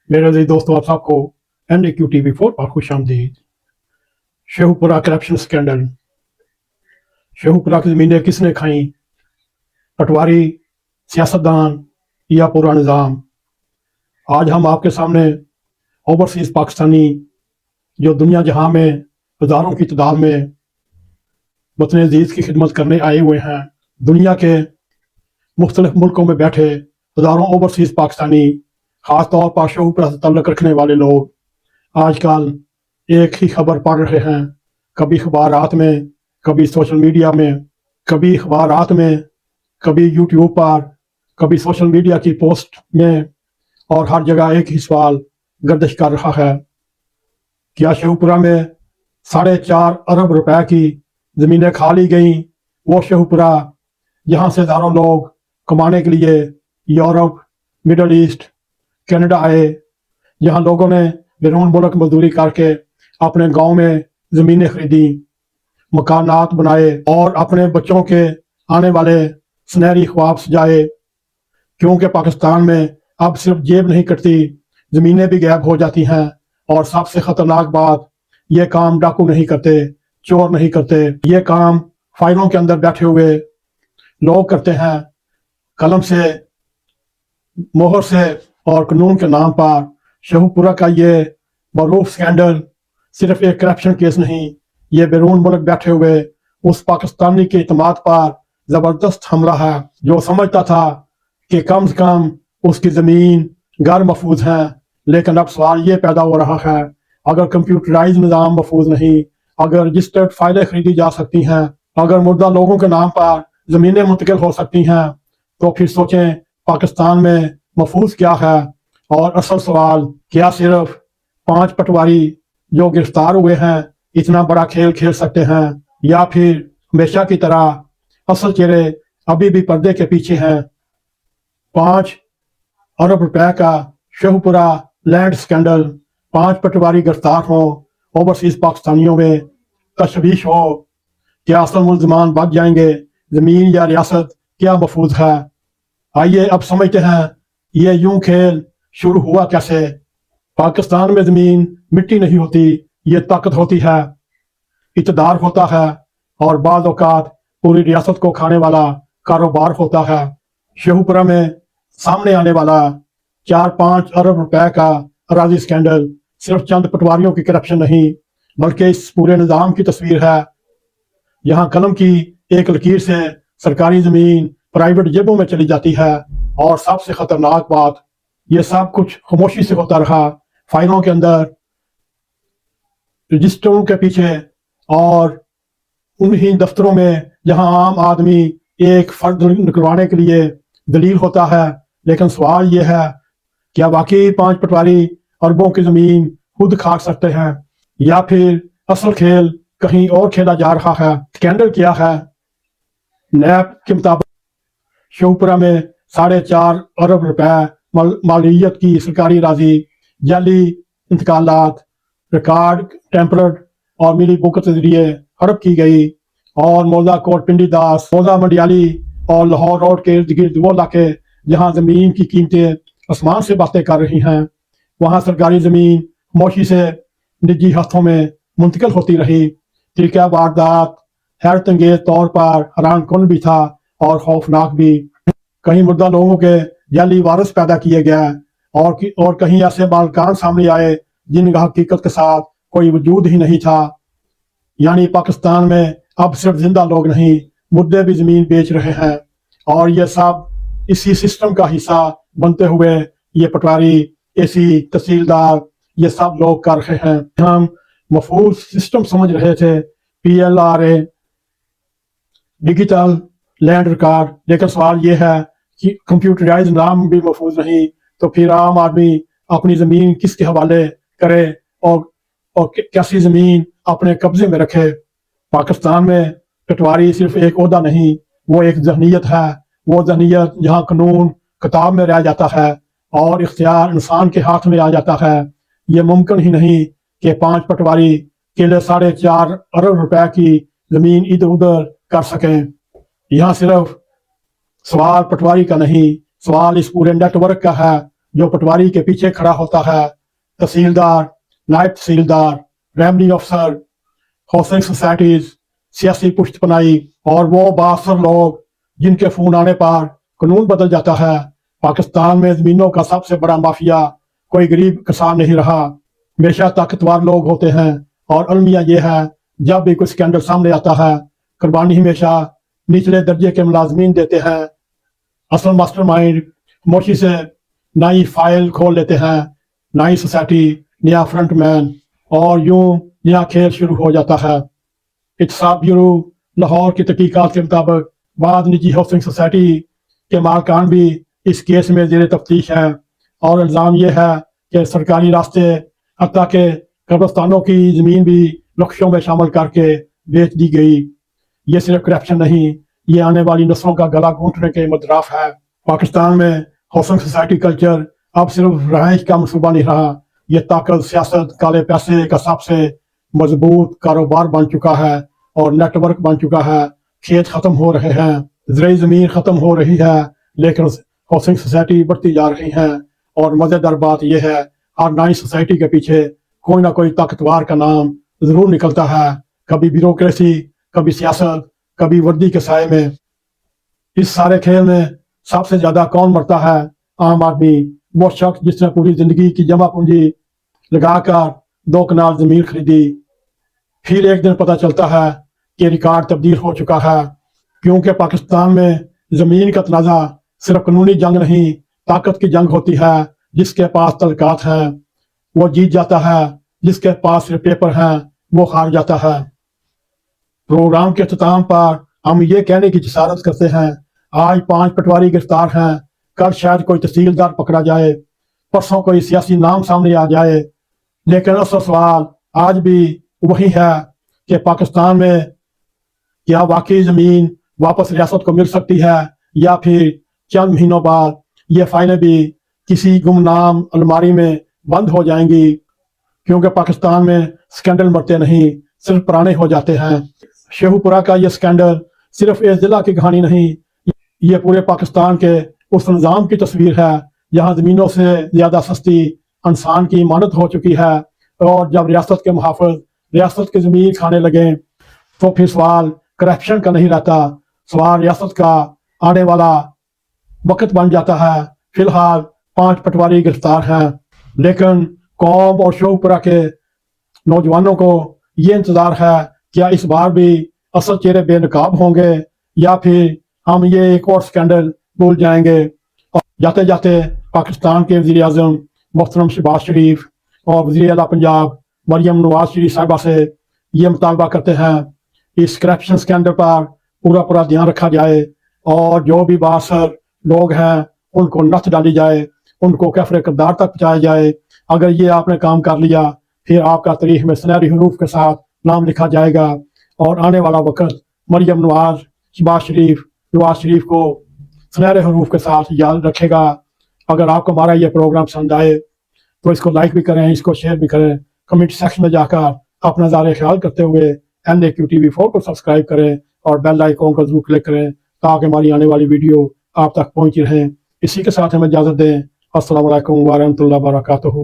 मेरे अजीज दोस्तों, आप सबको NAQ TV4 पर खुश आमदीद। Sheikhupura corruption scandal. शेखुपुरा की ज़मीनें किसने खाई? पटवारी, सियासतदान या पूरा निज़ाम? आज हम आपके सामने ओवरसीज़ पाकिस्तानी जो दुनिया जहां में हज़ारों की तादाद में वतन अजीज़ की खिदमत करने आए हुए हैं, दुनिया के मुख्तलिफ मुल्कों में बैठे हज़ारों ओवरसीज़ पाकिस्तानी, ख़ास तौर पर शेखुपुरा से तल्लुक़ रखने वाले लोग आजकल एक ही खबर पढ़ रहे हैं। कभी अखबारात में, कभी सोशल मीडिया में, कभी अखबारात में, कभी यूट्यूब पर, कभी सोशल मीडिया की पोस्ट में, और हर जगह एक ही सवाल गर्दिश कर रहा है, क्या शेखुपुरा में 4.5 अरब रुपए की ज़मीनें खा ली गई? वो शेखुपुरा जहाँ से हज़ारों लोग कमाने के लिए यूरोप, मिडल ईस्ट, कनाडा आए, जहाँ लोगों ने बैरून मुल्क मजदूरी करके अपने गांव में ज़मीनें खरीदी, मकानात बनाए और अपने बच्चों के आने वाले सुनहरी ख्वाब सजाए। क्योंकि पाकिस्तान में अब सिर्फ जेब नहीं कटती, ज़मीनें भी गायब हो जाती हैं। और सबसे ख़तरनाक बात, ये काम डाकू नहीं करते, चोर नहीं करते, ये काम फाइलों के अंदर बैठे हुए लोग करते हैं। कलम से, मोहर से और कानून के नाम पर शेखुपुरा का ये मरूफ स्कैंडल सिर्फ एक करप्शन केस नहीं, ये बैरून मुल्क बैठे हुए उस पाकिस्तानी के इत्मीनान पर ज़बरदस्त हमला है, जो समझता था कि कम से कम उसकी ज़मीन घर महफूज है। लेकिन अब सवाल ये पैदा हो रहा है, अगर कंप्यूटराइज निज़ाम महफूज नहीं, अगर रजिस्टर्ड फाइलें खरीदी जा सकती हैं, अगर मुर्दा लोगों के नाम पर ज़मीनें मुंतकिल हो सकती हैं, तो फिर सोचें पाकिस्तान में महफूज क्या है। और असल सवाल, क्या सिर्फ 5 पटवारी जो गिरफ्तार हुए हैं इतना बड़ा खेल खेल सकते हैं, या फिर हमेशा की तरह असल चेहरे अभी भी पर्दे के पीछे हैं? 5 अरब रुपए का शेखुपुरा लैंड स्कैंडल, 5 पटवारी गिरफ्तार हों, ओवरसीज पाकिस्तानियों में तशवीश हो, क्या असल मुल्ज़मान बच जाएंगे? ज़मीन या रियासत क्या महफूज है? आइए अब समझते हैं ये यूं खेल शुरू हुआ कैसे। पाकिस्तान में ज़मीन मिट्टी नहीं होती, ये ताकत होती है, इक़्तिदार होता है, और बाज़ औक़ात पूरी रियासत को खाने वाला कारोबार होता है। शेखुपुरा में सामने आने वाला 4-5 अरब रुपए का अराज़ी स्कैंडल सिर्फ चंद पटवारियों की करप्शन नहीं, बल्कि इस पूरे निज़ाम की तस्वीर है। यहाँ कलम की एक लकीर से सरकारी ज़मीन प्राइवेट जेबों में चली जाती है, और सबसे ख़तरनाक बात, ये सब कुछ खामोशी से होता रहा, फाइलों के अंदर, रजिस्टरों के पीछे, और उन्हीं दफ्तरों में जहां आम आदमी एक फर्द निकलवाने के लिए दलील होता है। लेकिन सवाल ये है, क्या वाकई 5 पटवारी अरबों की ज़मीन खुद खा सकते हैं, या फिर असल खेल कहीं और खेला जा रहा है? स्कैंडल क्या है? नैब के मुताबिक शेखुपुरा में 4.5 अरब रुपए मालियत की सरकारी राजी, जाली इंतकालात, रिकॉर्ड टेम्परड और मिली बुक के जरिए हड़प की गई। और मौजा कोट, पिंडी दास, मौजा मंडियाली और लाहौर रोड के इर्द गिर्द वो इलाके जहाँ ज़मीन की कीमतें आसमान से बातें कर रही हैं, वहाँ सरकारी ज़मीन खामोशी से निजी हाथों में मुंतकिल होती रही। तरीका वारदात हैरत अंगेज तौर पर हैरान कुन भी था और खौफनाक भी। कहीं मुर्दा लोगों के जाली वारस पैदा किए गए, और कहीं ऐसे मालकान सामने आए जिनका हकीकत के साथ कोई वजूद ही नहीं था। यानी पाकिस्तान में अब सिर्फ जिंदा लोग नहीं, मुर्दे भी ज़मीन बेच रहे हैं, और ये सब इसी सिस्टम का हिस्सा बनते हुए ये पटवारी, एसी, तहसीलदार, ये सब लोग कर रहे हैं। हम महफूज सिस्टम समझ रहे थे, PLRA, डिजिटल लैंड रिकॉर्ड, लेकिन सवाल ये है कि कंप्यूटराइज नाम भी महफूज नहीं, तो फिर आम आदमी अपनी ज़मीन किसके हवाले करे और कैसी ज़मीन अपने कब्जे में रखे? पाकिस्तान में पटवारी सिर्फ एक ओहदा नहीं, वो एक जहनीत है। वो जहनीत जहाँ कानून किताब में रह जाता है और इख्तियार इंसान के हाथ में आ जाता है। ये मुमकिन ही नहीं कि 5 पटवारी के लिए 4.5 अरब रुपए की ज़मीन इधर उधर कर सकें। यहाँ सिर्फ सवाल पटवारी का नहीं, सवाल इस पूरे नेटवर्क का है, जो पटवारी के पीछे खड़ा होता है, तहसीलदार, नायब तहसीलदार, रेवन्यू अफसर, हाउसिंग सोसाइटीज, सियासी पुष्टपनाई और वो बासर लोग जिनके फोन आने पर कानून बदल जाता है। पाकिस्तान में जमीनों का सबसे बड़ा माफिया कोई गरीब किसान नहीं रहा, हमेशा ताकतवर लोग होते हैं। और अलमिया ये है, जब भी कोई स्कैंडल सामने आता है, कुर्बानी हमेशा निचले दर्जे के मुलाजमीन देते हैं। असल मास्टरमाइंड खामोशी से नई फाइल खोल लेते हैं, नई सोसाइटी, नया फ्रंटमैन, और यूं नया खेल शुरू हो जाता है। इत्तेसाब ब्यूरो लाहौर की तहकीकात के मुताबिक बाद निजी हाउसिंग सोसाइटी के मालकान भी इस केस में जेर तफ्तीश है, और इल्ज़ाम यह है कि सरकारी रास्ते हत्ता के कब्रस्तानों की ज़मीन भी नक्शों में शामिल करके बेच दी गई। ये सिर्फ करप्शन नहीं, ये आने वाली नस्लों का गला घोंटने के मुतराफ है। पाकिस्तान में हाउसिंग सोसाइटी कल्चर अब सिर्फ रहायश का मनसूबा नहीं रहा, ये ताकत, सियासत, काले पैसे का सबसे मजबूत कारोबार बन चुका है और नेटवर्क बन चुका है। खेत खत्म हो रहे हैं, ज़राई ज़मीन खत्म हो रही है, लेकिन हाउसिंग सोसाइटी बढ़ती जा रही है। और मज़ेदार बात यह है, हर नई सोसाइटी के पीछे कोई ना कोई ताकतवर का नाम जरूर निकलता है, कभी ब्यूरोक्रेसी, कभी सियासत, कभी वर्दी के साए में। इस सारे खेल में सबसे ज्यादा कौन मरता है? आम आदमी, वो शख्स जिसने पूरी जिंदगी की जमा पूंजी लगाकर 2 कनाल जमीन खरीदी। फिर एक दिन पता चलता है कि रिकॉर्ड तब्दील हो चुका है, क्योंकि पाकिस्तान में जमीन का तनाजा सिर्फ कानूनी जंग नहीं, ताकत की जंग होती है। जिसके पास तलकात है वो जीत जाता है, जिसके पास सिर्फ पेपर है वो हार जाता है। प्रोग्राम के अख्ताम पर हम ये कहने की जसारत करते हैं, आज 5 पटवारी गिरफ्तार हैं, कल शायद कोई तहसीलदार पकड़ा जाए, परसों कोई सियासी नाम सामने आ जाए। लेकिन असल सवाल आज भी वही है कि पाकिस्तान में क्या वाकई जमीन वापस रियासत को मिल सकती है, या फिर चंद महीनों बाद ये फाइलें भी किसी गुमनाम अलमारी में बंद हो जाएंगी। क्योंकि पाकिस्तान में स्कैंडल मरते नहीं, सिर्फ पुराने हो जाते हैं। शेखुपुरा का ये स्कैंडल सिर्फ इस जिला की कहानी नहीं, ये पूरे पाकिस्तान के उस निज़ाम की तस्वीर है जहाँ ज़मीनों से ज़्यादा सस्ती इंसान की इमानत हो चुकी है। और जब रियासत के मुहाफ़िज़ रियासत की ज़मीन खाने लगे तो फिर सवाल करप्शन का नहीं रहता, सवाल रियासत का आने वाला वक्त बन जाता है। फिलहाल 5 पटवारी गिरफ्तार हैं, लेकिन कौम और शेखुपुरा के नौजवानों को ये इंतजार है, क्या इस बार भी असल चेहरे बेनकाब होंगे, या फिर हम ये एक और स्कैंडल भूल जाएंगे। और जाते जाते पाकिस्तान के वज़ीर आज़म मोहतरम शहबाज शरीफ और वज़ीर आला पंजाब मरियम नवाज शरीफ साहिबा से ये मुतालबा करते हैं, इस करप्शन स्कैंडल पर पूरा ध्यान रखा जाए, और जो भी बासर लोग हैं उनको नथ डाली जाए, उनको कैफरे किरदार तक पहुँचाया जाए। अगर ये आपने काम कर लिया, फिर आपका तारीख में सुनहरी हरूफ के साथ नाम लिखा जाएगा, और आने वाला वक्त मरियम नवाज, शहबाज शरीफ, नवाज शरीफ को सुनहरे हरूफ के साथ याद रखेगा। अगर आपको हमारा ये प्रोग्राम पसंद आए तो इसको लाइक भी करें, इसको शेयर भी करें, कमेंट सेक्शन में जाकर अपना ज़ारे ख्याल करते हुए NAQ TV4 को सब्सक्राइब करें और बेल आइकॉन को जरूर क्लिक करें, ताकि हमारी आने वाली वीडियो आप तक पहुंची रहें। इसी के साथ हमें इजाज़त दें। अस्सलाम वालेकुम व रहमतुल्लाहि व बरकातुहू।